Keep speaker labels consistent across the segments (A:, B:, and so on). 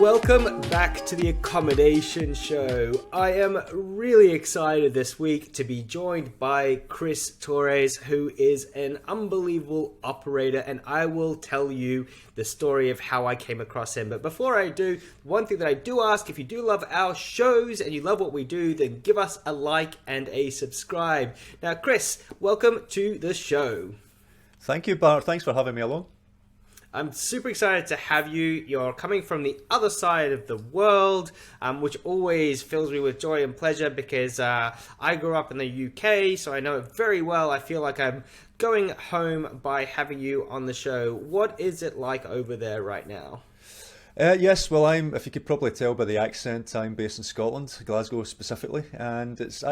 A: Welcome back to the Accommodation Show. I am really excited this week to be joined by Chris Torres, who is an unbelievable operator, and I will tell you the story of how I came across him. But before I do, one thing that I do ask, if you do love our shows and you love what we do, then give us a like and a subscribe. Now, Chris, welcome to the show.
B: Thank you, Bart. Thanks for having me along.
A: I'm super excited to have you. You're coming from the other side of the world, which always fills me with joy and pleasure because I grew up in the UK, so I know it very well. I feel like I'm going home by having you on the show. What is it like over there right now?
B: Yes, well, if you could probably tell by the accent, I'm based in Scotland, Glasgow specifically, and it's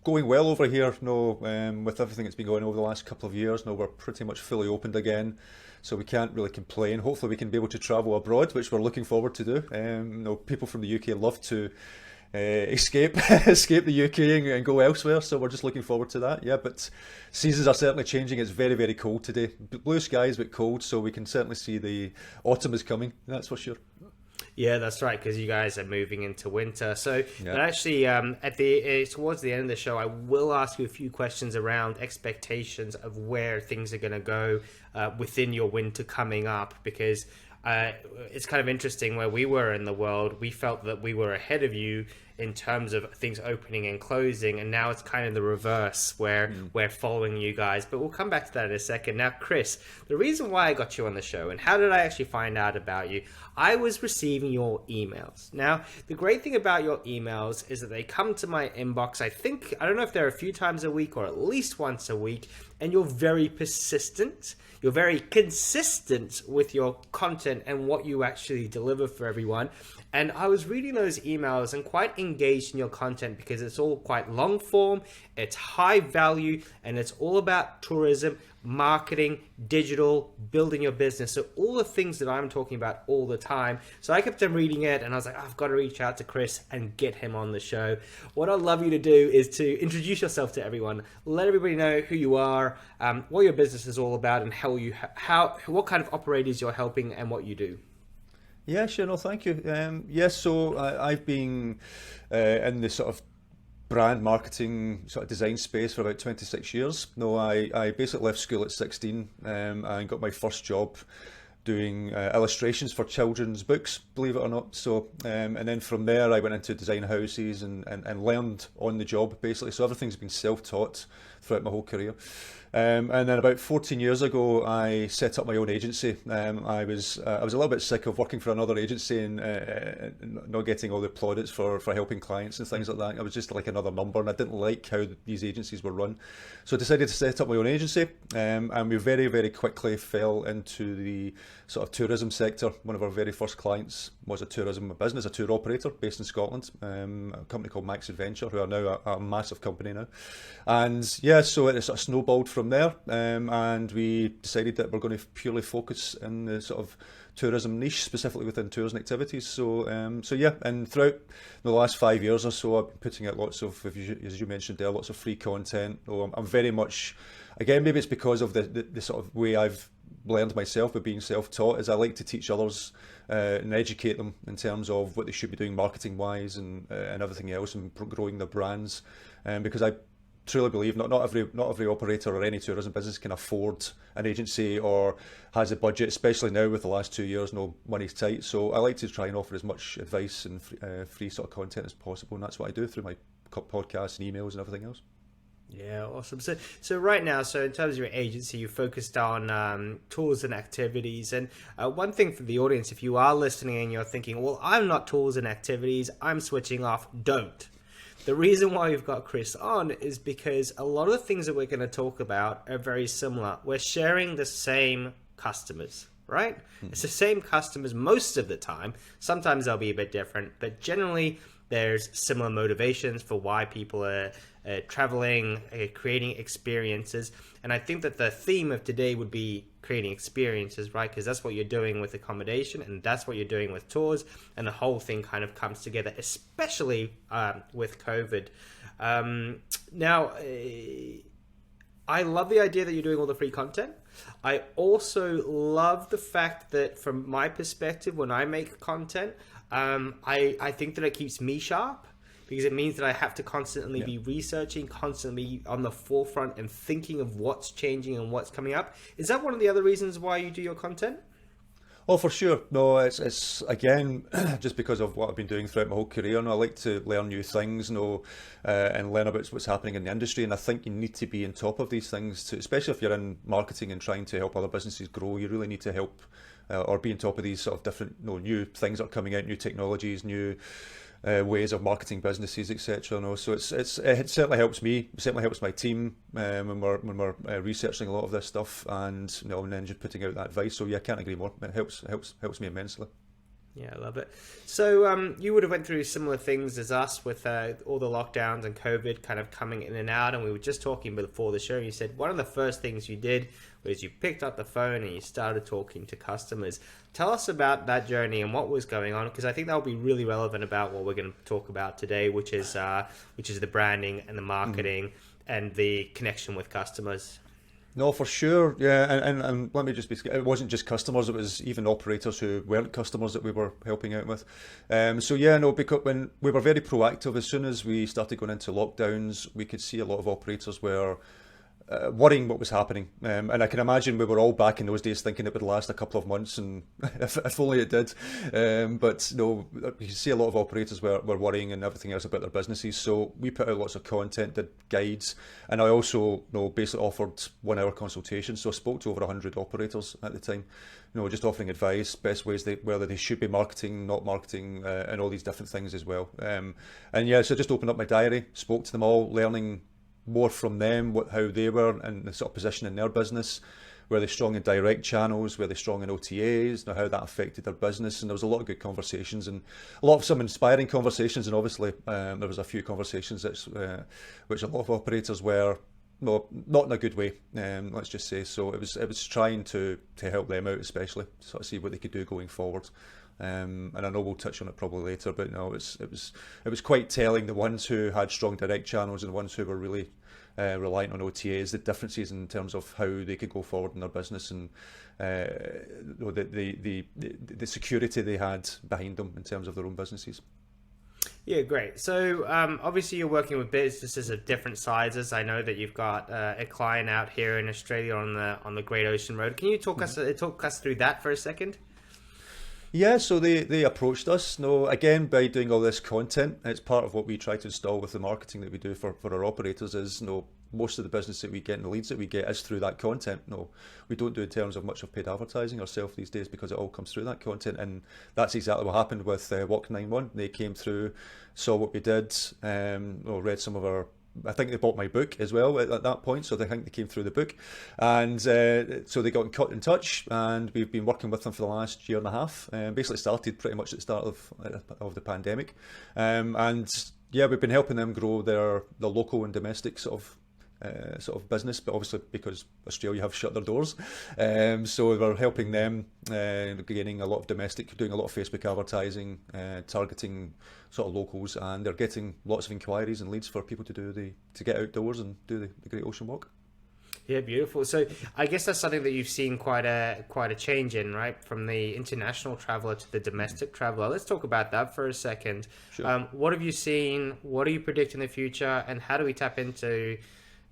B: going well over here. With everything that's been going on over the last couple of years, we're pretty much fully opened again. So we can't really complain. Hopefully we can be able to travel abroad, which we're looking forward to do. People from the UK love to escape the UK and go elsewhere. So we're just looking forward to that. Yeah, but seasons are certainly changing. It's very, very cold today. Blue skies, but cold. So we can certainly see the autumn is coming. That's for sure.
A: Yeah, that's right, because you guys are moving into winter. So,
B: Yeah.
A: But actually, towards the end of the show, I will ask you a few questions around expectations of where things are going to go within your winter coming up, because it's kind of interesting where we were in the world. We felt that we were ahead of you in terms of things opening and closing, and now it's kind of the reverse where we're following you guys. But we'll come back to that in a second. Now, Chris, the reason why I got you on the show and how did I actually find out about you? I was receiving your emails. Now, the great thing about your emails is that they come to my inbox. I don't know if they're a few times a week or at least once a week, and you're very persistent. You're very consistent with your content and what you actually deliver for everyone. And I was reading those emails and quite engaged in your content because it's all quite long form, it's high value, and it's all about tourism, marketing, digital, building your business. So all the things that I'm talking about all the time. So I kept on reading it and I was like, I've got to reach out to Chris and get him on the show. What I'd love you to do is to introduce yourself to everyone. Let everybody know who you are, what your business is all about, and what kind of operators you're helping and what you do.
B: Yeah, sure. No, thank you. So I've been in the sort of brand marketing sort of design space for about 26 years. I basically left school at 16 and got my first job doing illustrations for children's books, believe it or not. So, and then from there I went into design houses and learned on the job basically. So everything's been self-taught throughout my whole career. And then about 14 years ago, I set up my own agency. I was a little bit sick of working for another agency and not getting all the plaudits for helping clients and things like that. I was just like another number, and I didn't like how these agencies were run. So I decided to set up my own agency, and we very, very quickly fell into the sort of tourism sector. One of our very first clients was a tourism business, a tour operator based in Scotland, a company called Max Adventure, who are now a massive company now. And yeah, so it sort of snowballed from there, and we decided that we're going to purely focus in the sort of tourism niche, specifically within tours and activities. So yeah, and throughout the last 5 years or so, I've been putting out lots of, as you mentioned there, lots of free content. I'm very much, again, maybe it's because of the sort of way I've learned myself by being self-taught, is I like to teach others and educate them in terms of what they should be doing marketing-wise and everything else, and growing their brands, because I truly believe not every operator or any tourism business can afford an agency or has a budget, especially now with the last 2 years, money's tight. So I like to try and offer as much advice and free sort of content as possible, and that's what I do through my podcasts and emails and everything else.
A: Yeah, awesome. So right now, in terms of your agency, you focused on tools and activities. And one thing for the audience, if you are listening and you're thinking, well, I'm not tools and activities, I'm switching off, don't. The reason why we've got Chris on is because a lot of the things that we're going to talk about are very similar. We're sharing the same customers, right? It's the same customers most of the time. Sometimes they'll be a bit different, but generally there's similar motivations for why people are traveling, creating experiences. And I think that the theme of today would be creating experiences, right? Because that's what you're doing with accommodation, and that's what you're doing with tours, and the whole thing kind of comes together, especially with COVID. Now, I love the idea that you're doing all the free content. I also love the fact that, from my perspective, when I make content, I think that it keeps me sharp because it means that I have to constantly
B: Yeah.
A: be researching, constantly on the forefront and thinking of what's changing and what's coming up. Is that one of the other reasons why you do your content?
B: Oh, for sure. No, it's again just because of what I've been doing throughout my whole career. And I like to learn new things, and learn about what's happening in the industry. And I think you need to be on top of these things, especially if you're in marketing and trying to help other businesses grow. You really need to help or be on top of these sort of different, new things that are coming out, new technologies, new ways of marketing businesses, etc. So it certainly helps me. It certainly helps my team when we're researching a lot of this stuff, and then just putting out that advice. So yeah, I can't agree more. It helps me immensely.
A: Yeah, I love it. So you would have went through similar things as us with all the lockdowns and COVID kind of coming in and out. And we were just talking before the show. You said one of the first things you did was you picked up the phone and you started talking to customers. Tell us about that journey and what was going on, because I think that will be really relevant about what we're going to talk about today, which is the branding and the marketing and the connection with customers.
B: No, for sure. Yeah, and let me just be, it wasn't just customers, it was even operators who weren't customers that we were helping out with. So yeah, no, because when we were very proactive, as soon as we started going into lockdowns, we could see a lot of operators were worrying what was happening. And I can imagine we were all back in those days thinking it would last a couple of months, and if only it did. But no, you can see a lot of operators were worrying and everything else about their businesses. So we put out lots of content, did guides, and I also basically offered 1 hour consultations. So I spoke to over 100 operators at the time. Just offering advice, best ways whether they should be marketing, not marketing, and all these different things as well. And yeah, so I just opened up my diary, spoke to them all, learning more from them, how they were and the sort of position in their business. Were they strong in direct channels? Were they strong in OTAs? How that affected their business? And there was a lot of good conversations and some inspiring conversations. And obviously, there was a few conversations which a lot of operators were not in a good way. Let's just say. So it was trying to help them out, especially sort of see what they could do going forward. And I know we'll touch on it probably later, but no, it was quite telling, the ones who had strong direct channels and the ones who were really reliant on OTAs, the differences in terms of how they could go forward in their business, and the security they had behind them in terms of their own businesses.
A: Yeah, great. So obviously you're working with businesses of different sizes. I know that you've got a client out here in Australia on the Great Ocean Road. Can you talk us through that for a second?
B: Yeah, so they approached us. Again, by doing all this content, it's part of what we try to install with the marketing that we do for our operators is, most of the business that we get and the leads that we get is through that content. We don't do in terms of much of paid advertising ourselves these days because it all comes through that content. And that's exactly what happened with Walk 91. They came through, saw what we did, read some of our, I think they bought my book as well at that point, so I think they came through the book, and so they got in touch, and we've been working with them for the last year and a half. Basically started pretty much at the start of the pandemic, and yeah, we've been helping them grow their local and domestic sort of business, but obviously because Australia have shut their doors, so we're helping them gaining a lot of domestic, doing a lot of Facebook advertising, targeting sort of locals, and they're getting lots of inquiries and leads for people to get outdoors and do the Great Ocean Walk.
A: Yeah, beautiful. So I guess that's something that you've seen quite a change in, right? From the international traveler to the domestic traveler. Let's talk about that for a second.
B: Sure.
A: What have you seen? What do you predict in the future? And how do we tap into,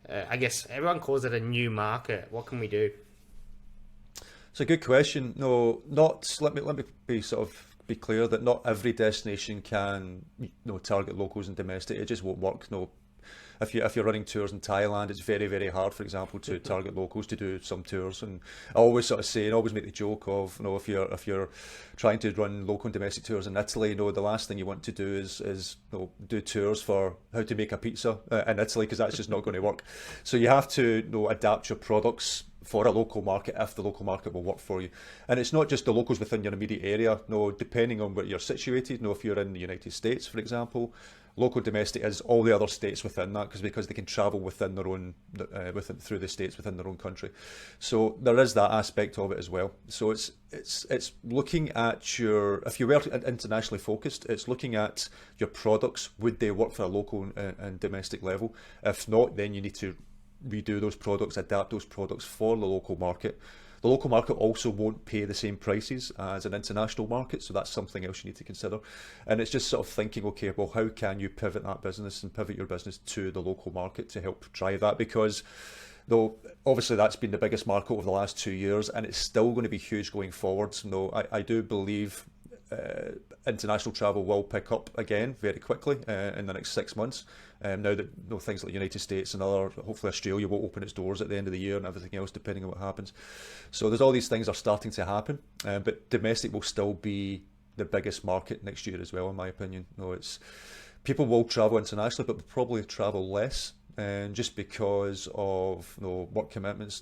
A: I guess everyone calls it a new market. What can we do?
B: It's a good question. Let me be clear that not every destination can target locals and domestic. It just won't work. If you're running tours in Thailand, it's very, very hard, for example, to target locals to do some tours. And I always sort of say, and always make the joke of, if you're trying to run local and domestic tours in Italy, the last thing you want to do is do tours for how to make a pizza in Italy, because that's just not going to work. So you have to adapt your products for a local market if the local market will work for you. And it's not just the locals within your immediate area. Depending on where you're situated, if you're in the United States, for example, local domestic is all the other states within that, because they can travel within their own through the states within their own country. So there is that aspect of it as well. So it's looking at if you were internationally focused, it's looking at your products. Would they work for a local and domestic level? If not, then you need to redo those products, adapt those products for the local market. The local market also won't pay the same prices as an international market, so that's something else you need to consider. And it's just sort of thinking, okay, well, how can you pivot that business and pivot your business to the local market to help drive that? Because though obviously that's been the biggest market over the last 2 years, and it's still going to be huge going forward. No, I do believe international travel will pick up again very quickly in the next 6 months. Now that things like the United States and hopefully Australia will open its doors at the end of the year and everything else, depending on what happens. So there's all these things are starting to happen, but domestic will still be the biggest market next year as well, in my opinion. It's people will travel internationally, but probably travel less. And just because of work commitments,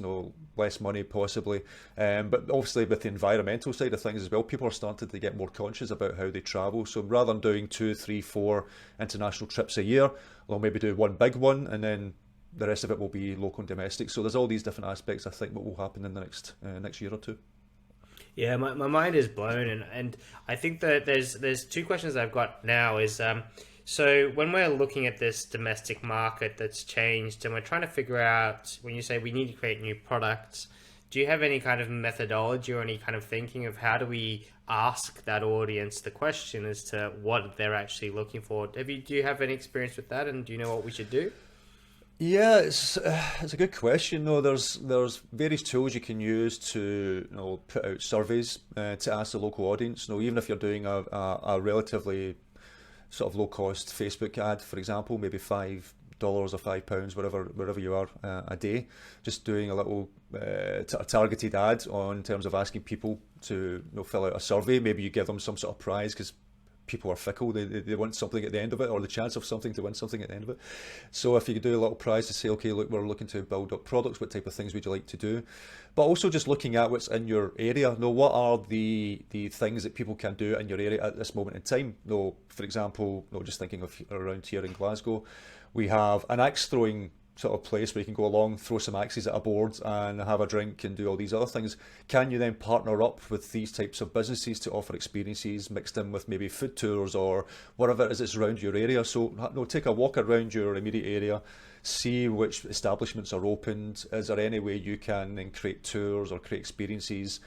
B: less money possibly, but obviously with the environmental side of things as well, people are starting to get more conscious about how they travel. So rather than doing 2, 3, 4 international trips a year, they'll maybe do one big one, and then the rest of it will be local and domestic. So there's all these different aspects, I think, what will happen in the next year or two.
A: Yeah, my mind is blown, and I think that there's two questions I've got now is so when we're looking at this domestic market that's changed and we're trying to figure out, when you say we need to create new products, do you have any kind of methodology or any kind of thinking of how do we ask that audience the question as to what they're actually looking for? Do you have any experience with that, and do you know what we should do?
B: Yeah, it's a good question. There's various tools you can use to put out surveys to ask the local audience. Even if you're doing a relatively sort of low cost Facebook ad, for example, maybe $5 or £5, wherever you are a day, just doing a little targeted ad in terms of asking people to fill out a survey. Maybe you give them some sort of prize because people are fickle. They want something at the end of it, or the chance of something to win something at the end of it. So if you could do a little prize to say, okay, look, we're looking to build up products, what type of things would you like to do? But also just looking at what's in your area. What are the things that people can do in your area at this moment in time? For example, just thinking of around here in Glasgow, we have an axe throwing sort of place where you can go along, throw some axes at a board and have a drink and do all these other things. Can you then partner up with these types of businesses to offer experiences mixed in with maybe food tours or whatever it is that's around your area? So take a walk around your immediate area, see which establishments are opened. Is there any way you can then create tours or create experiences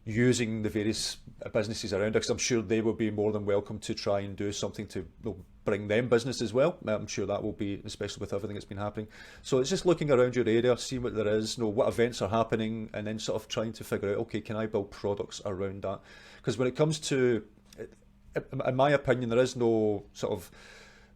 B: using the various businesses around, because I'm sure they will be more than welcome to try and do something to bring them business as well. I'm sure that will be, especially with everything that's been happening. So it's just looking around your area, seeing what there is, what events are happening, and then sort of trying to figure out, okay, can I build products around that? Because when it comes to, in my opinion, there is no sort of,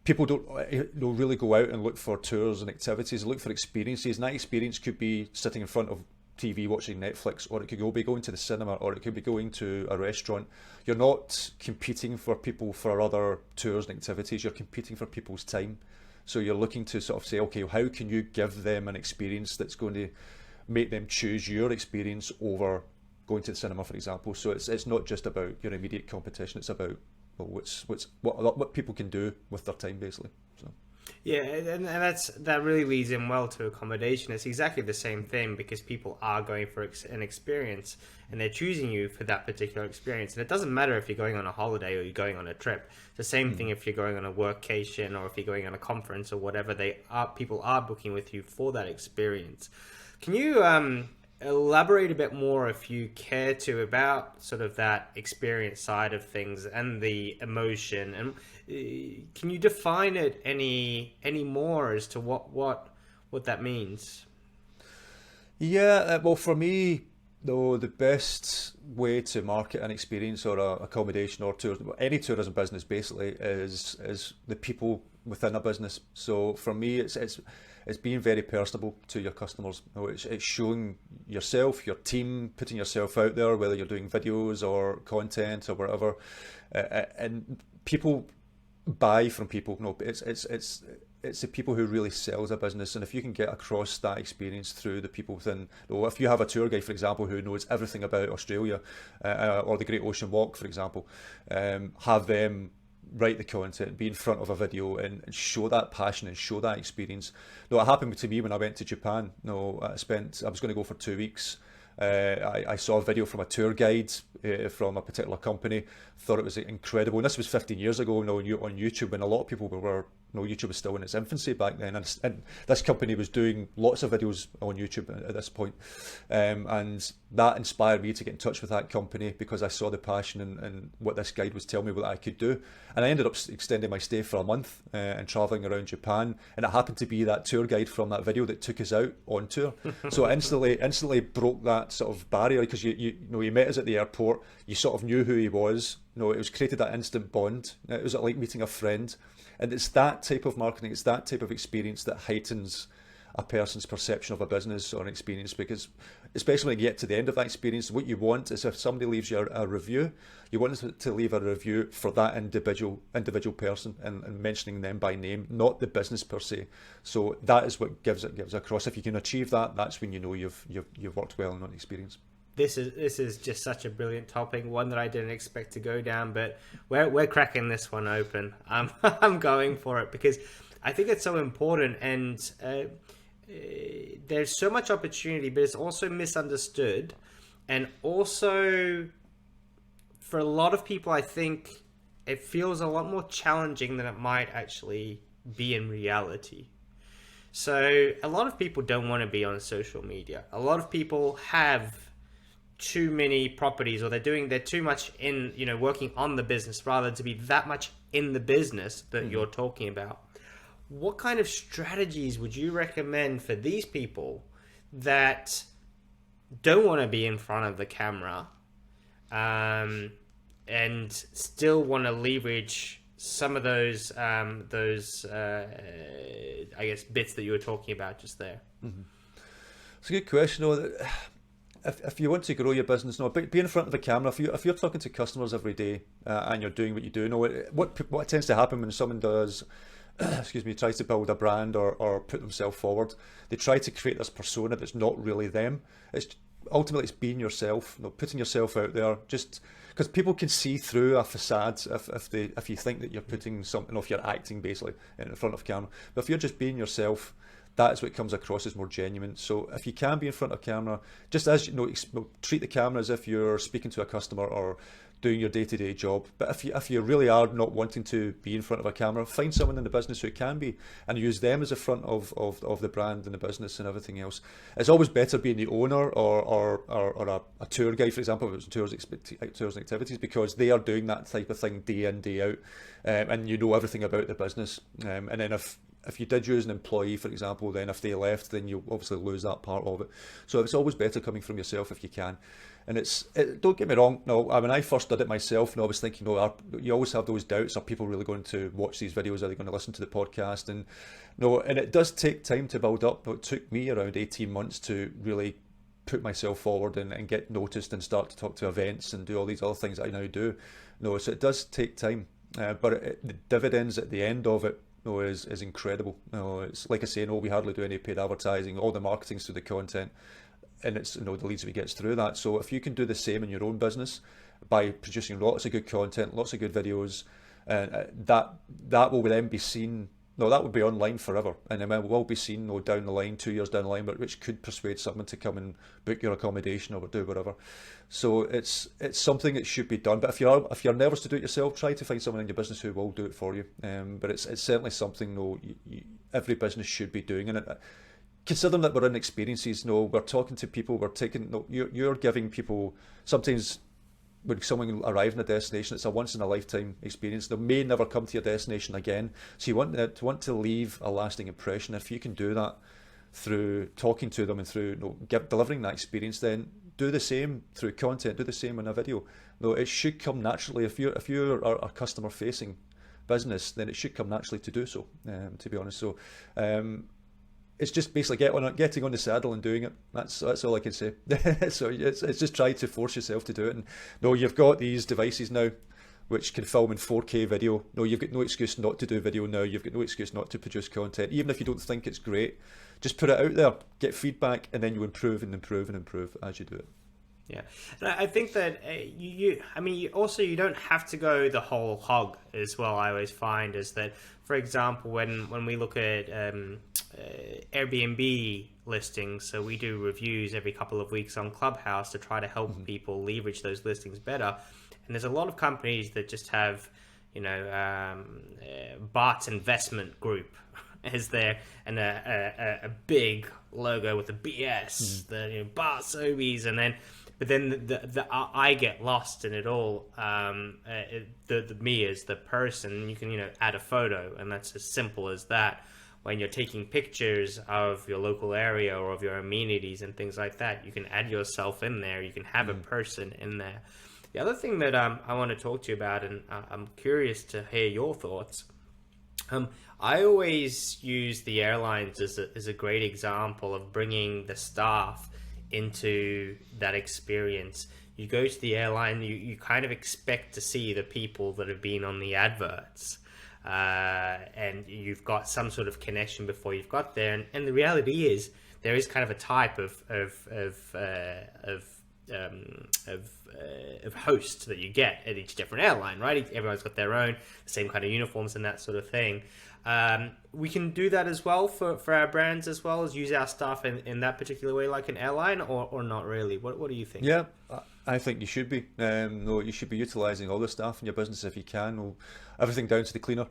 B: people don't really go out and look for tours and activities, they look for experiences, and that experience could be sitting in front of TV watching Netflix, or it could be going to the cinema, or it could be going to a restaurant. You're not competing for people for other tours and activities, you're competing for people's time. So you're looking to sort of say, okay, how can you give them an experience that's going to make them choose your experience over going to the cinema, for example. So it's not just about your immediate competition, it's about what people can do with their time, basically. So.
A: Yeah, and that really leads in well to accommodation. It's exactly the same thing, because people are going for an experience and they're choosing you for that particular experience. And it doesn't matter if you're going on a holiday or you're going on a trip. It's the same thing if you're going on a workcation or if you're going on a conference or whatever. People are booking with you for that experience. Can you elaborate a bit more, if you care to, about sort of that experience side of things and the emotion, and can you define it any more as to what that means?
B: Yeah, well, for me, though, the best way to market an experience or a accommodation or any tourism business basically is the people within a business. So for me, it's being very personable to your customers. It's showing yourself, your team, putting yourself out there, whether you're doing videos or content or whatever, and people buy from people. It's the people who really sells a business, and if you can get across that experience through the people within, if you have a tour guide, for example, who knows everything about Australia or the Great Ocean Walk, for example, have them write the content, be in front of a video and show that passion and show that experience. It happened to me when I went to Japan. I was going to go for 2 weeks. I saw a video from a tour guide from a particular company, thought it was incredible. And this was 15 years ago, on YouTube, when a lot of people were, YouTube was still in its infancy back then, and this company was doing lots of videos on YouTube at this point. And that inspired me to get in touch with that company, because I saw the passion and what this guide was telling me what I could do. And I ended up extending my stay for a month and traveling around Japan. And it happened to be that tour guide from that video that took us out on tour. So I instantly broke that sort of barrier, because you met us at the airport, you sort of knew who he was. It was created that instant bond. It was like meeting a friend. And it's that type of marketing, it's that type of experience that heightens a person's perception of a business or an experience, because especially when you get to the end of that experience, what you want is, if somebody leaves you a review, you want to leave a review for that individual person, and mentioning them by name, not the business per se. So that is what gives across. If you can achieve that, that's when you know you've worked well on an experience.
A: This is just such a brilliant topic, one that I didn't expect to go down, but we're cracking this one open. I'm going for it, because I think it's so important, and there's so much opportunity, but it's also misunderstood, and also for a lot of people, I think it feels a lot more challenging than it might actually be in reality. So a lot of people don't want to be on social media. A lot of people have too many properties, or they're too much in, working on the business rather than to be that much in the business that you're talking about. What kind of strategies would you recommend for these people that don't want to be in front of the camera, and still want to leverage some of those I guess, bits that you were talking about just there?
B: Mm-hmm. It's a good question. If you want to grow your business, be in front of the camera. If you're talking to customers every day, and you're doing what you do, what tends to happen when someone does, tries to build a brand or put themselves forward, they try to create this persona that's not really them. Ultimately it's being yourself, putting yourself out there, just because people can see through a facade if you think that you're putting something, if you're acting basically in front of camera. But if you're just being yourself, that is what comes across as more genuine. So if you can be in front of camera, just as treat the camera as if you're speaking to a customer or doing your day-to-day job. But if you really are not wanting to be in front of a camera, find someone in the business who can be, and use them as a front of the brand and the business and everything else. It's always better being the owner or a tour guide, for example, if it's tours and activities, because they are doing that type of thing day in, day out, and you know everything about the business. And then if you did use an employee, for example, then if they left, then you obviously lose that part of it. So it's always better coming from yourself if you can. And don't get me wrong, when I first did it myself, I was thinking, you always have those doubts. Are people really going to watch these videos? Are they going to listen to the podcast? And it does take time to build up. It took me around 18 months to really put myself forward and get noticed and start to talk to events and do all these other things that I now do. So it does take time, but the dividends at the end of it is incredible. It's like I say, we hardly do any paid advertising. All the marketing's through the content, and it's the leads we get through that. So if you can do the same in your own business by producing lots of good content, lots of good videos, that will then be seen. That would be online forever, and it will be seen down the line, 2 years down the line, but which could persuade someone to come and book your accommodation or do whatever. So it's something that should be done. But if you're nervous to do it yourself, try to find someone in your business who will do it for you. But it's certainly something every business should be doing. And considering that we're in experiences, we're talking to people, you're giving people sometimes. When someone arrives in a destination, it's a once in a lifetime experience. They may never come to your destination again. So you want to leave a lasting impression. If you can do that through talking to them and through delivering that experience, then do the same through content. Do the same in a video. It should come naturally. If you're a customer facing business, then it should come naturally to do so. To be honest, so. It's just basically getting on the saddle and doing it. That's all I can say. So it's just try to force yourself to do it. And you've got these devices now which can film in 4K video. You've got no excuse not to do video now. You've got no excuse not to produce content. Even if you don't think it's great, just put it out there, get feedback, and then you improve and improve and improve as you do it.
A: Yeah, and I think that you don't have to go the whole hog as well. I always find is that, for example, when we look at Airbnb listings. So we do reviews every couple of weeks on Clubhouse to try to help people leverage those listings better. And there's a lot of companies that just have, Bart's Investment Group is there, and a big logo with a BS, the Bart Sobeys, and then. But then I get lost in it all. The me as the person, you can add a photo, and that's as simple as that. When you're taking pictures of your local area or of your amenities and things like that, you can add yourself in there. You can have a person in there. The other thing that I want to talk to you about, and I'm curious to hear your thoughts. I always use the airlines as a great example of bringing the staff into that experience. You go to the airline, you kind of expect to see the people that have been on the adverts, and you've got some sort of connection before you've got there. And the reality is, there is kind of a type of host that you get at each different airline, right? Everyone's got their own, same kind of uniforms and that sort of thing. We can do that as well for our brands, as well as use our staff in that particular way, like an airline, or not really. What do you think?
B: Yeah, I think you should be. No, you should be utilising all the staff in your business if you can. Well, everything down to the cleaner.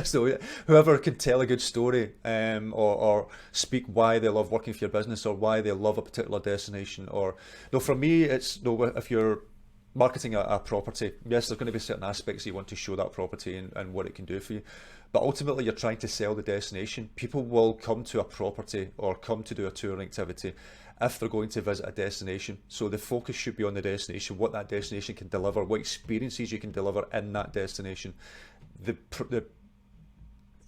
B: So whoever can tell a good story, or speak why they love working for your business, or why they love a particular destination. Or no, for me, it's if you're marketing a property, yes, there's going to be certain aspects you want to show that property and what it can do for you. But ultimately, you're trying to sell the destination. People will come to a property or come to do a touring activity if they're going to visit a destination. So the focus should be on the destination, what that destination can deliver, what experiences you can deliver in that destination. The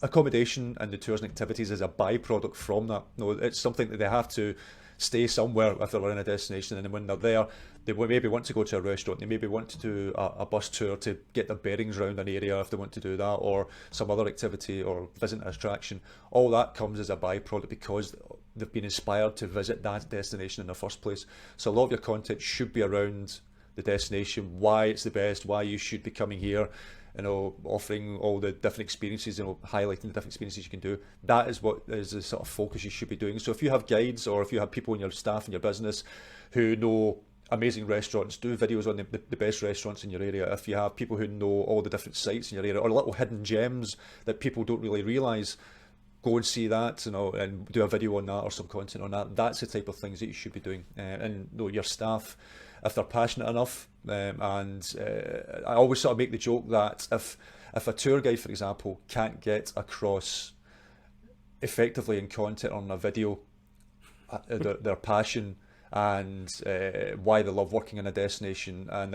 B: accommodation and the tours and activities is a byproduct from that. No, it's something that they have to stay somewhere if they're in a destination, and then when they're there, they maybe want to go to a restaurant, they maybe want to do a bus tour to get their bearings around an area if they want to do that, or some other activity, or visit an attraction. All that comes as a byproduct because they've been inspired to visit that destination in the first place. So a lot of your content should be around the destination, why it's the best, why you should be coming here, offering all the different experiences, highlighting the different experiences you can do. That is what is the sort of focus you should be doing. So if you have guides, or if you have people in your staff in your business who know amazing restaurants, do videos on the best restaurants in your area. If you have people who know all the different sites in your area, or little hidden gems that people don't really realise, go and see that, and do a video on that or some content on that. That's the type of things that you should be doing. And your staff, if they're passionate enough, I always sort of make the joke that if a tour guide, for example, can't get across effectively in content on a video their passion and why they love working in a destination, and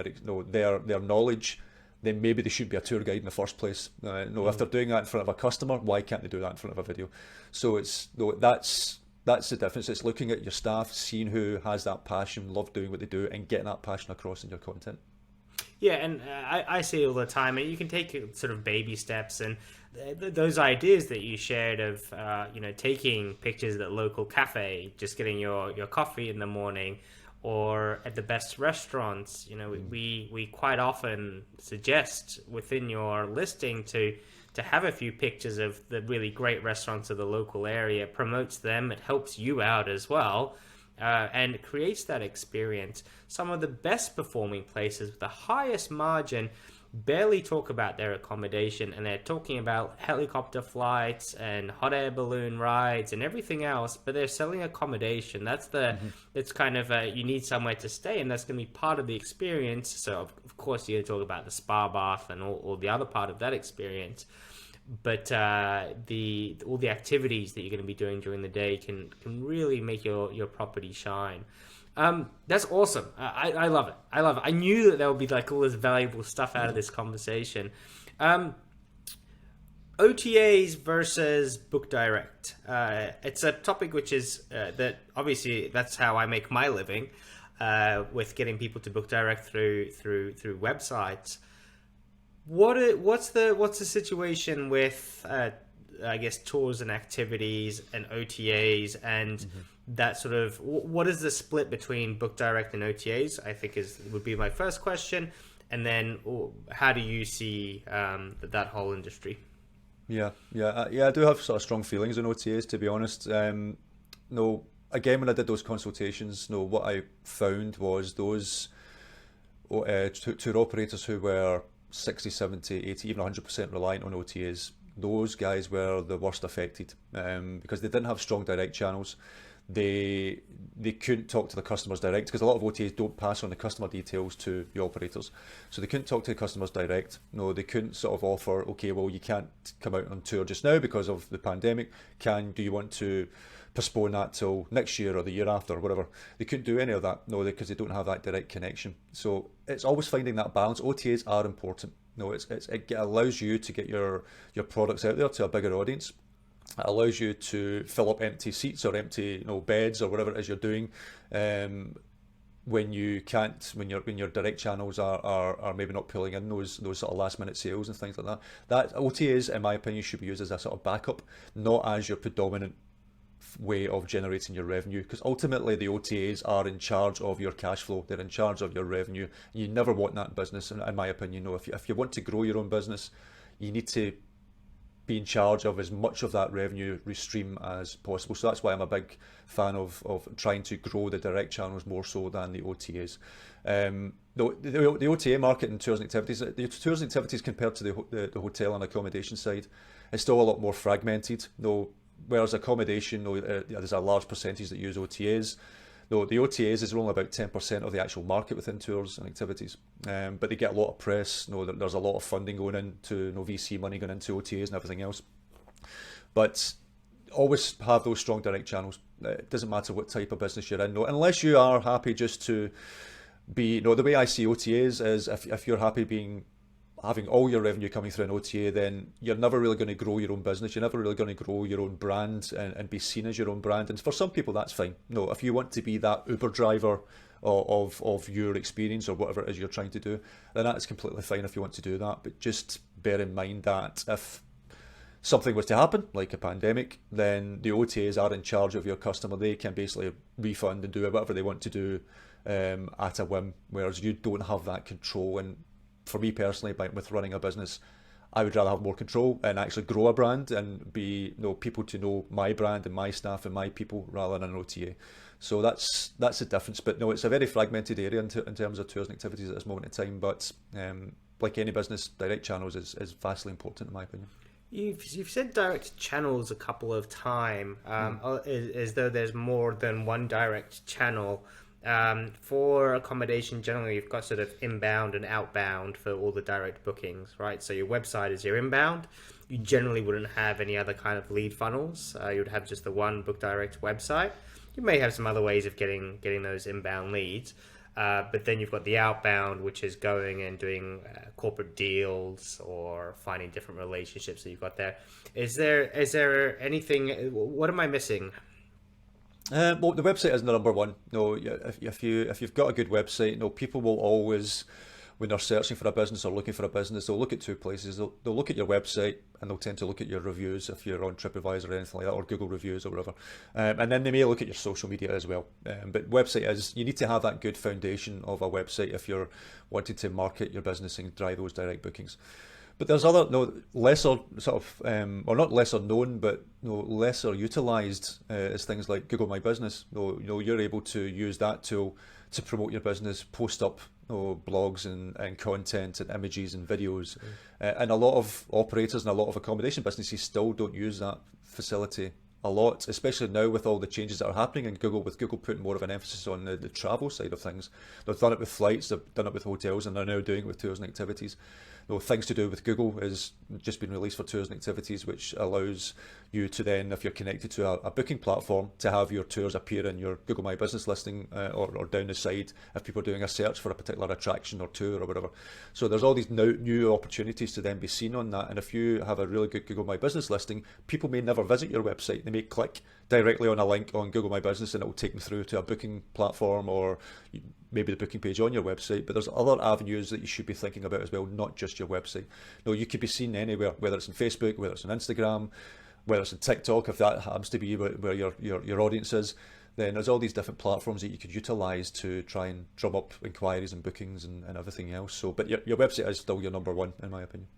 B: their knowledge, then maybe they should be a tour guide in the first place. If they're doing that in front of a customer, why can't they do that in front of a video? So that's the difference. It's looking at your staff, seeing who has that passion, love doing what they do, and getting that passion across in your content.
A: Yeah, and I see it all the time, and you can take sort of baby steps, and those ideas that you shared of taking pictures at a local cafe, just getting your coffee in the morning, or at the best restaurants. We quite often suggest within your listing to have a few pictures of the really great restaurants of the local area. It promotes them, it helps you out as well, and it creates that experience. Some of the best performing places with the highest margin barely talk about their accommodation, and they're talking about helicopter flights and hot air balloon rides and everything else, but they're selling accommodation. That's it's kind of you need somewhere to stay, and that's going to be part of the experience. So of course you're going to talk about the spa bath and all the other part of that experience, but all the activities that you're going to be doing during the day can really make your property shine. That's awesome. I love it. I knew that there would be all this valuable stuff out of this conversation. OTAs versus book direct. It's a topic which is that obviously that's how I make my living, with getting people to book direct through websites. What's the situation with I guess tours and activities and OTAs and that sort of, what is the split between book direct and OTAs? I think would be my first question, and then how do you see that whole industry?
B: Yeah. I do have sort of strong feelings on OTAs, to be honest. No, again, when I did those consultations, no, what I found was those tour operators who were 60, 70, 80, even 100% reliant on OTAs. Those guys were the worst affected because they didn't have strong direct channels. They couldn't talk to the customers direct because a lot of OTAs don't pass on the customer details to the operators, so they couldn't talk to the customers direct. No, they couldn't sort of offer, okay, well, you can't come out on tour just now because of the pandemic. Do you want to postpone that till next year or the year after or whatever? They couldn't do any of that, no, because they don't have that direct connection. So it's always finding that balance. OTAs are important. No, it allows you to get your products out there to a bigger audience. It allows you to fill up empty seats or empty beds or whatever it is you're doing when you can't, when your direct channels are maybe not pulling in those sort of last minute sales and things like that. That OTAs, in my opinion, should be used as a sort of backup, not as your predominant way of generating your revenue, because ultimately the OTAs are in charge of your cash flow. They're in charge of your revenue. You never want that in business, in my opinion. No, if you want to grow your own business, you need to be in charge of as much of that revenue stream as possible. So that's why I'm a big fan of trying to grow the direct channels more so than the OTAs. The OTA market in tours and activities, the tours and activities compared to the hotel and accommodation side, is still a lot more fragmented. Whereas accommodation, there's a large percentage that use OTAs. Though the OTAs is only about 10% of the actual market within tours and activities, but they get a lot of press. There's a lot of funding going into, VC money going into OTAs and everything else. But always have those strong direct channels. It doesn't matter what type of business you're in, unless you are happy just to be. The way I see OTAs is if you're happy having all your revenue coming through an OTA, then you're never really going to grow your own business. You're never really going to grow your own brand and be seen as your own brand. And for some people, that's fine. If you want to be that Uber driver of your experience or whatever it is you're trying to do, then that's completely fine if you want to do that. But just bear in mind that if something was to happen, like a pandemic, then the OTAs are in charge of your customer. They can basically refund and do whatever they want to do at a whim, whereas you don't have that control. And for me personally, with running a business, I would rather have more control and actually grow a brand and be people to know my brand and my staff and my people rather than an OTA. So that's the difference. But it's a very fragmented area in terms of tours and activities at this moment in time. But like any business, direct channels is vastly important in my opinion.
A: You've said direct channels a couple of times, as though there's more than one direct channel. For accommodation, generally you've got sort of inbound and outbound for all the direct bookings, right? So your website is your inbound. You generally wouldn't have any other kind of lead funnels. You would have just the one book direct website. You may have some other ways of getting those inbound leads, but then you've got the outbound, which is going and doing corporate deals or finding different relationships that you've got there. Is there anything? What am I missing?
B: Well, the website isn't the number one. If you've got a good website, people will always, when they're searching for a business or looking for a business, they'll look at two places. They'll look at your website and they'll tend to look at your reviews if you're on TripAdvisor or anything like that, or Google reviews or whatever. And then they may look at your social media as well. But website you need to have that good foundation of a website if you're wanting to market your business and drive those direct bookings. But there's other lesser sort of, or not lesser known, but lesser utilised is things like Google My Business. You're able to use that tool to promote your business, post up blogs and content and images and videos. And a lot of operators and a lot of accommodation businesses still don't use that facility a lot, especially now with all the changes that are happening in Google, with Google putting more of an emphasis on the travel side of things. They've done it with flights, they've done it with hotels, and they're now doing it with tours and activities. Things to do with Google has just been released for tours and activities, which allows you to then, if you're connected to a booking platform, to have your tours appear in your Google My Business listing or down the side if people are doing a search for a particular attraction or tour or whatever. So there's all these new opportunities to then be seen on that. And if you have a really good Google My Business listing, people may never visit your website. They may click directly on a link on Google My Business and it will take them through to a booking platform or maybe the booking page on your website. But there's other avenues that you should be thinking about as well, not just your website. You could be seen anywhere, whether it's on Facebook, whether it's on Instagram, whether it's on TikTok, if that happens to be where your audience is. Then there's all these different platforms that you could utilise to try and drum up inquiries and bookings and everything else. But your website is still your number one, in my opinion.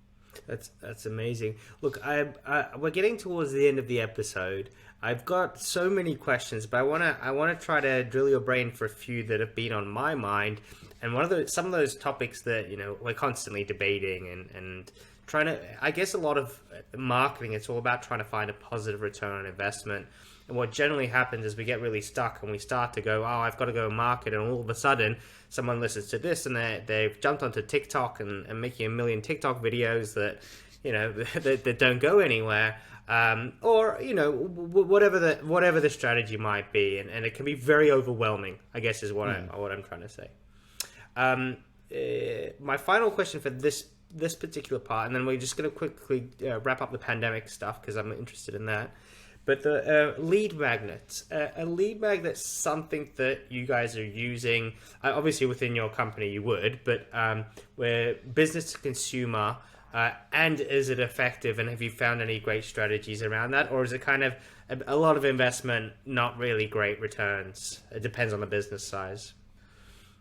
A: That's amazing. Look, we're getting towards the end of the episode. I've got so many questions, but I wanna try to drill your brain for a few that have been on my mind. And some of those topics that we're constantly debating and trying to. I guess a lot of marketing, it's all about trying to find a positive return on investment. And what generally happens is we get really stuck and we start to go, oh, I've got to go market, and all of a sudden someone listens to this and they've jumped onto TikTok and making a million TikTok videos that that don't go anywhere, or whatever the strategy might be, and it can be very overwhelming, I guess, is what I'm trying to say. My final question for this particular part, and then we're just going to quickly wrap up the pandemic stuff because I'm interested in that. But the lead magnets, a lead magnet's something that you guys are using. Obviously, within your company, you would, but where business to consumer, and is it effective? And have you found any great strategies around that, or is it kind of a lot of investment, not really great returns? It depends on the business size.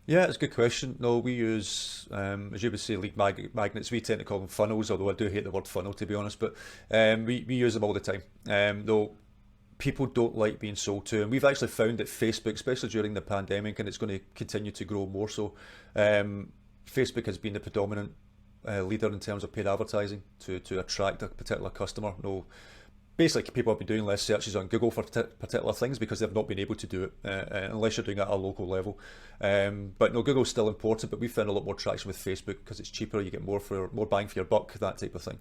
B: Yeah, it's a good question. No, we use, as you would say, lead magnets. We tend to call them funnels, although I do hate the word funnel, to be honest. But we use them all the time. Though people don't like being sold to. And we've actually found that Facebook, especially during the pandemic, and it's going to continue to grow more so, Facebook has been the predominant leader in terms of paid advertising to attract a particular customer. No, basically, people have been doing less searches on Google for particular things because they've not been able to do it unless you're doing it at a local level. But no, Google's still important, but we found a lot more traction with Facebook because it's cheaper, you get more bang for your buck, that type of thing.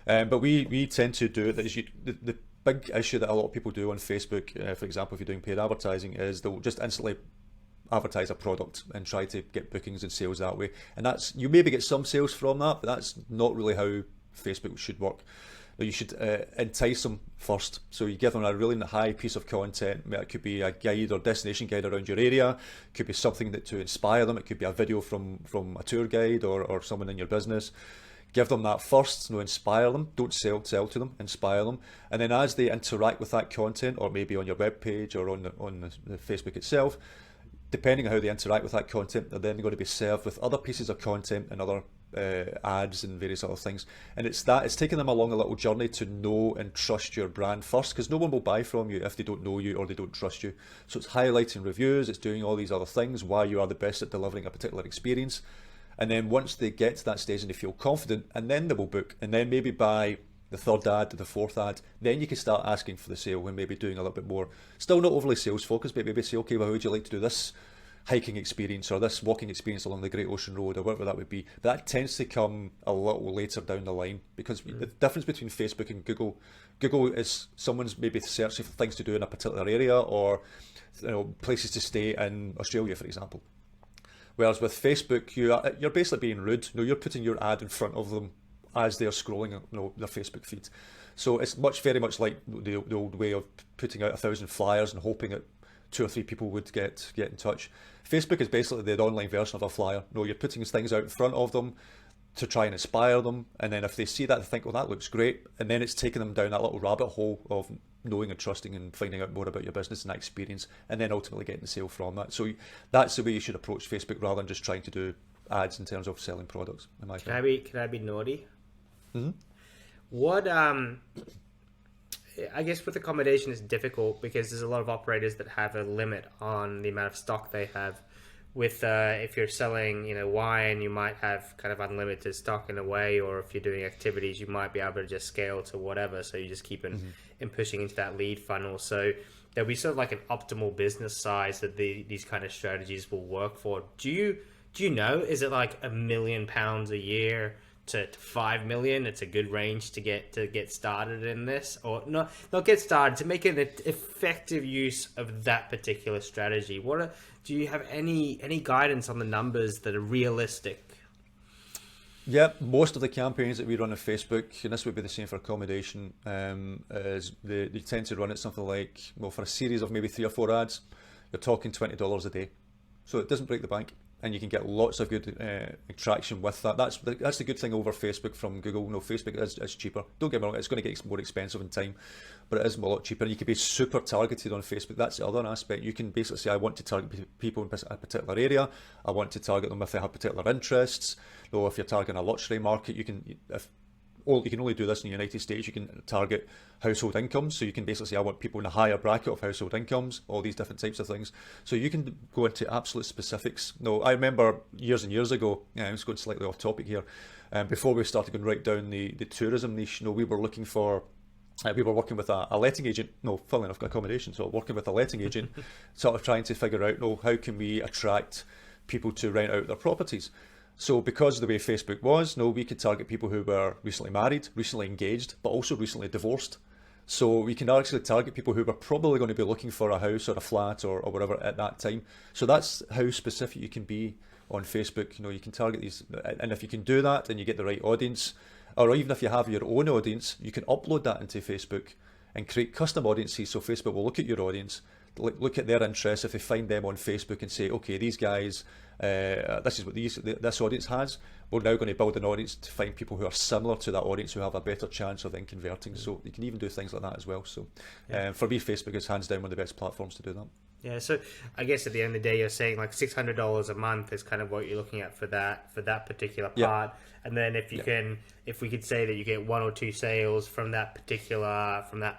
B: But we tend to do it. The big issue that a lot of people do on Facebook, for example, if you're doing paid advertising, is they'll just instantly advertise a product and try to get bookings and sales that way. And that's, you maybe get some sales from that, but that's not really how Facebook should work. You should entice them first. So you give them a really high piece of content. It could be a guide or destination guide around your area. It could be something that to inspire them. It could be a video from a tour guide or someone in your business. Give them that first, inspire them. Don't sell to them, inspire them. And then as they interact with that content, or maybe on your web page or on the Facebook itself, depending on how they interact with that content, they're then going to be served with other pieces of content and other ads and various other things. And it's taking them along a little journey to know and trust your brand first, because no one will buy from you if they don't know you or they don't trust you. So it's highlighting reviews, it's doing all these other things, why you are the best at delivering a particular experience. And then once they get to that stage and they feel confident, and then they will book, and then maybe by the third ad, the fourth ad, then you can start asking for the sale and maybe doing a little bit more. Still not overly sales focused, but maybe say, okay, well, how would you like to do this hiking experience or this walking experience along the Great Ocean Road or whatever that would be. But that tends to come a little later down the line, because the difference between Facebook and Google is someone's maybe searching for things to do in a particular area, or places to stay in Australia, for example. Whereas with Facebook, you're basically being rude. You're putting your ad in front of them as they're scrolling their Facebook feed. So it's very much like the old way of putting out 1,000 flyers and hoping that 2 or 3 people would get in touch. Facebook is basically the online version of a flyer. You're putting things out in front of them to try and inspire them, and then if they see that, they think, well, that looks great, and then it's taking them down that little rabbit hole of knowing and trusting and finding out more about your business and that experience, and then ultimately getting the sale from that. So that's the way you should approach Facebook, rather than just trying to do ads in terms of selling products.
A: Can I be naughty?
B: Mm-hmm.
A: What I guess with accommodation it's difficult because there's a lot of operators that have a limit on the amount of stock they have. With if you're selling wine, you might have kind of unlimited stock in a way, or if you're doing activities, you might be able to just scale to whatever, so you just keep in pushing into that lead funnel. So there'll be sort of like an optimal business size that these kind of strategies will work for. Do you know, is it like £1 million a year to 5 million? It's a good range to get started in this, or not get started, to make an effective use of that particular strategy. Do you have any guidance on the numbers that are realistic?
B: Yeah, most of the campaigns that we run on Facebook, and this would be the same for accommodation, is they tend to run it something like, for a series of maybe 3 or 4 ads, you're talking $20 a day. So it doesn't break the bank, and you can get lots of good traction with that. That's the good thing over Facebook from Google. Facebook is cheaper. Don't get me wrong, it's going to get more expensive in time, but it is a lot cheaper. You can be super targeted on Facebook. That's the other aspect. You can basically say, I want to target people in a particular area. I want to target them if they have particular interests. If you're targeting a luxury market, you can, you can only do this in the United States. You can target household incomes, so you can basically say, I want people in a higher bracket of household incomes, all these different types of things. So you can go into absolute specifics. No, I remember years and years ago, I'm just going slightly off topic here, before we started going right down the tourism niche, we were looking for, we were working with a letting agent, funnily enough, accommodation, so working with a letting agent, sort of trying to figure out, how can we attract people to rent out their properties. So because of the way Facebook was, we could target people who were recently married, recently engaged, but also recently divorced. So we can actually target people who were probably going to be looking for a house or a flat or whatever at that time. So that's how specific you can be on Facebook. You can target these, and if you can do that and you get the right audience, or even if you have your own audience, you can upload that into Facebook and create custom audiences. So Facebook will look at your audience, look at their interests. If they find them on Facebook and say, okay, these guys, this is what this audience has, we're now going to build an audience to find people who are similar to that audience, who have a better chance of then converting. So you can even do things like that as well. So for me, Facebook is hands down one of the best platforms to do that.
A: Yeah, so I guess at the end of the day, you're saying like $600 a month is kind of what you're looking at for that particular part. Yeah. And then if we could say that you get 1 or 2 sales from that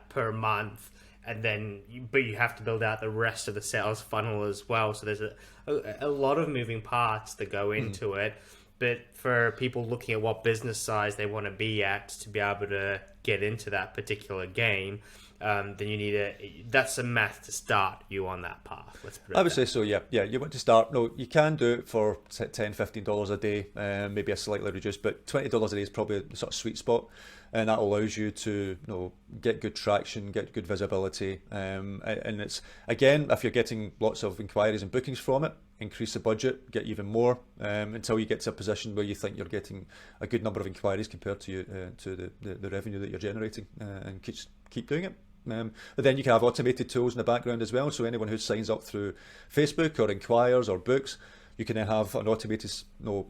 A: per month, and then you have to build out the rest of the sales funnel as well. So there's a lot of moving parts that go into it. But for people looking at what business size they want to be at to be able to get into that particular game, then you need that's some math to start you on that path. Let's put it
B: I would say so, yeah. You want to start, you can do it for $10, $15 a day, maybe a slightly reduced, but $20 a day is probably the sort of sweet spot, and that allows you to get good traction, get good visibility, and it's, again, if you're getting lots of inquiries and bookings from it, increase the budget, get even more, until you get to a position where you think you're getting a good number of inquiries compared to the revenue that you're generating, and keep doing it. But then you can have automated tools in the background as well, so anyone who signs up through Facebook or inquires or books, you can then have an automated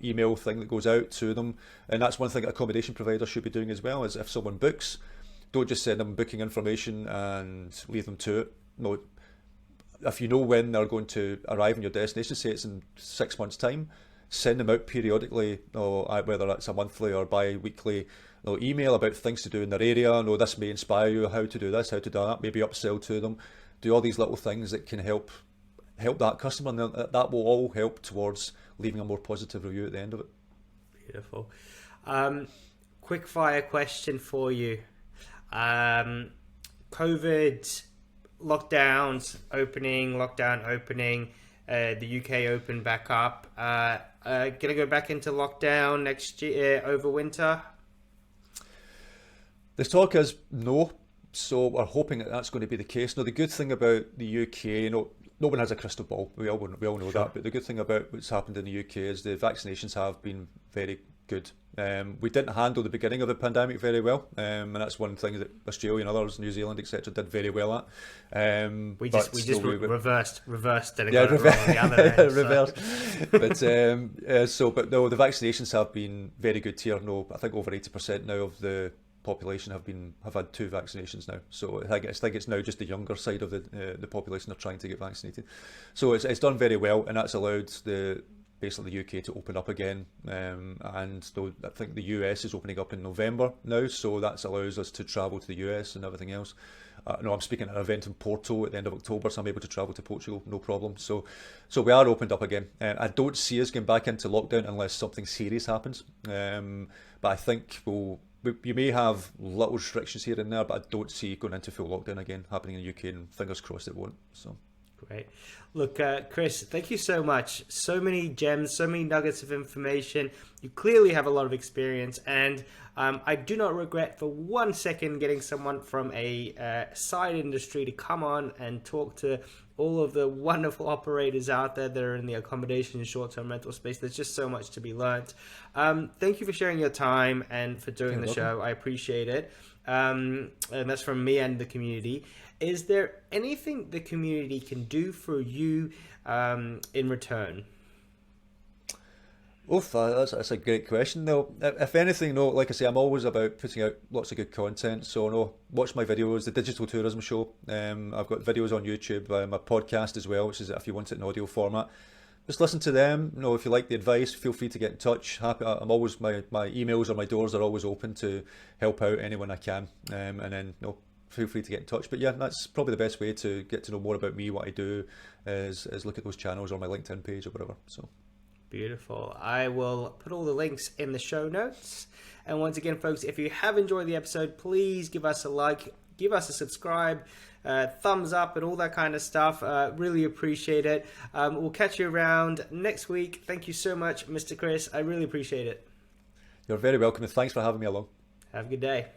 B: email thing that goes out to them. And that's one thing that accommodation providers should be doing as well, is if someone books, don't just send them booking information and leave them to it. If you know when they're going to arrive in your destination, say it's in 6 months' time, send them out periodically, whether that's a monthly or bi-weekly email about things to do in their area. This may inspire you how to do this, how to do that, maybe upsell to them. Do all these little things that can help that customer, and that will all help towards leaving a more positive review at the end of it.
A: Beautiful. Quick fire question for you. COVID, lockdowns, lockdown opening, the UK opened back up. Gonna go back into lockdown next year over winter?
B: The talk is no, so we're hoping that that's going to be the case. The good thing about the UK, no one has a crystal ball, we all know that, but the good thing about what's happened in the UK is the vaccinations have been very good. We didn't handle the beginning of the pandemic very well, and that's one thing that Australia and others, New Zealand, etc., did very well at.
A: We just reversed and got it wrong on the other end.
B: Reversed. But no, the vaccinations have been very good here. I think over 80% now of the population have had 2 vaccinations now. So I think it's now just the younger side of the population are trying to get vaccinated. So it's done very well, and that's allowed basically the UK to open up again, and I think the US is opening up in November now, so that allows us to travel to the US and everything else. I'm speaking at an event in Porto at the end of October, so I'm able to travel to Portugal, no problem. So we are opened up again. I don't see us going back into lockdown unless something serious happens, but I think you may have little restrictions here and there, but I don't see going into full lockdown again happening in the UK, and fingers crossed it won't. So.
A: Great. Look, Chris, thank you so much. So many gems, so many nuggets of information. You clearly have a lot of experience, and I do not regret for 1 second getting someone from a side industry to come on and talk to all of the wonderful operators out there that are in the accommodation and short-term rental space. There's just so much to be learnt. Thank you for sharing your time and for doing the show. I appreciate it. And that's from me and the community. Is there anything the community can do for you in return?
B: That's a great question. If anything, like I say, I'm always about putting out lots of good content. So watch my videos, the Digital Tourism Show. I've got videos on YouTube, my podcast as well, which is if you want it in audio format. just listen to them. You know, if you like the advice, feel free to get in touch. Happy, I'm always my emails or my doors are always open to help out anyone I can. And then feel free to get in touch. But yeah, that's probably the best way to get to know more about me, what I do, is look at those channels on my LinkedIn page or whatever. So
A: beautiful. I will put all the links in the show notes. And once again, folks, if you have enjoyed the episode, please give us a like, give us a subscribe, thumbs up and all that kind of stuff. Really appreciate it. We'll catch you around next week. Thank you so much, Mr. Chris. I really appreciate it.
B: you're very welcome, and thanks for having me along.
A: Have a good day.